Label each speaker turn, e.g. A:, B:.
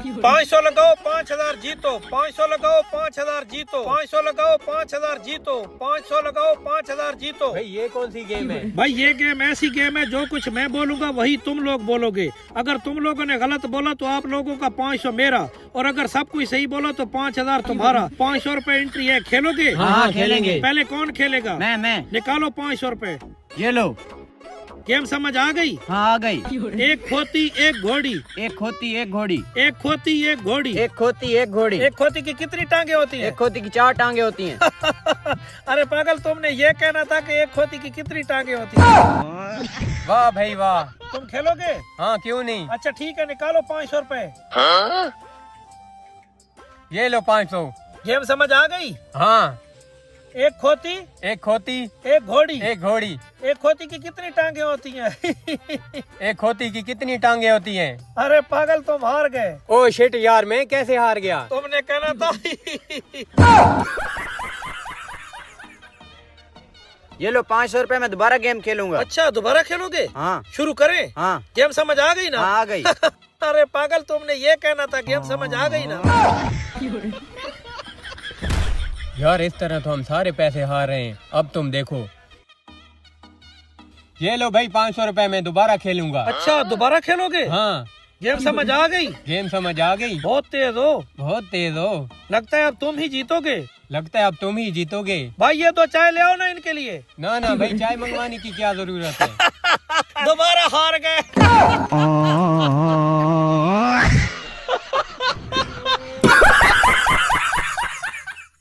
A: 500 लगाओ 5000 जीतो, 500 लगाओ 5000 जीतो, 500 लगाओ 5000 जीतो, 500 लगाओ 5000 जीतो।
B: भाई ये कौन सी गेम है?
A: भाई ये गेम ऐसी गेम है जो कुछ मैं बोलूंगा वही तुम लोग बोलोगे। अगर तुम लोगों ने गलत बोला तो आप लोगों का 500 मेरा, और अगर सब कुछ सही बोला तो 5000 तुम्हारा। 500 रुपए एंट्री है, खेलोगे?
B: हाँ खेलेंगे।
A: पहले कौन खेलेगा?
C: मैं।
A: निकालो 500 रुपए।
C: ये लो।
A: गेम समझ आ गई?
C: हाँ आ गई।
A: एक खोती एक घोड़ी,
C: एक खोती एक घोड़ी,
A: एक खोती एक घोड़ी।
C: एक खोती एक घोड़ी।
A: एक खोती की कितनी टांगे होती हैं?
C: एक खोती की 4 टांगे होती हैं।
A: अरे पागल, तुमने ये कहना था कि एक खोती की कितनी टांगे होती हैं।
B: वाह भाई वाह।
A: तुम खेलोगे?
B: हाँ क्यों नहीं।
A: अच्छा ठीक है, निकालो 500 रुपए।
B: ये लो 500।
A: गेम समझ आ गई?
B: हाँ।
A: एक खोती
B: एक खोती
A: एक घोड़ी।
B: एक घोड़ी।
A: एक खोती की कितनी टांगे होती हैं?
B: एक खोती की कितनी टांगे होती हैं?
A: अरे पागल, तुम हार गए।
B: ओ शिट यार, मैं कैसे हार गया?
A: तुमने कहना था।
C: ये लो 500 रुपए, मैं दोबारा गेम खेलूंगा।
A: अच्छा, दोबारा खेलोगे?
C: हाँ
A: शुरू करें?
C: हाँ
A: गेम समझ आ गई ना?
C: हाँ आ गई।
A: अरे पागल, तुमने ये कहना था, गेम समझ आ गई ना?
B: यार इस तरह तो हम सारे पैसे हार रहे हैं। अब तुम देखो। ये लो भाई 500 रुपए, मैं दोबारा खेलूंगा।
A: अच्छा, दोबारा खेलोगे?
B: हाँ।
A: गेम समझ आ गई?
B: गेम समझ आ गई।
A: बहुत तेज हो।
B: बहुत तेज हो।
A: लगता है अब तुम ही जीतोगे।
B: लगता है अब तुम ही जीतोगे।
A: भाई ये तो चाय ले आओ ना इनके लिए।
B: ना ना भाई, चाय मंगवाने की क्या जरूरत है।
A: दोबारा हार गए।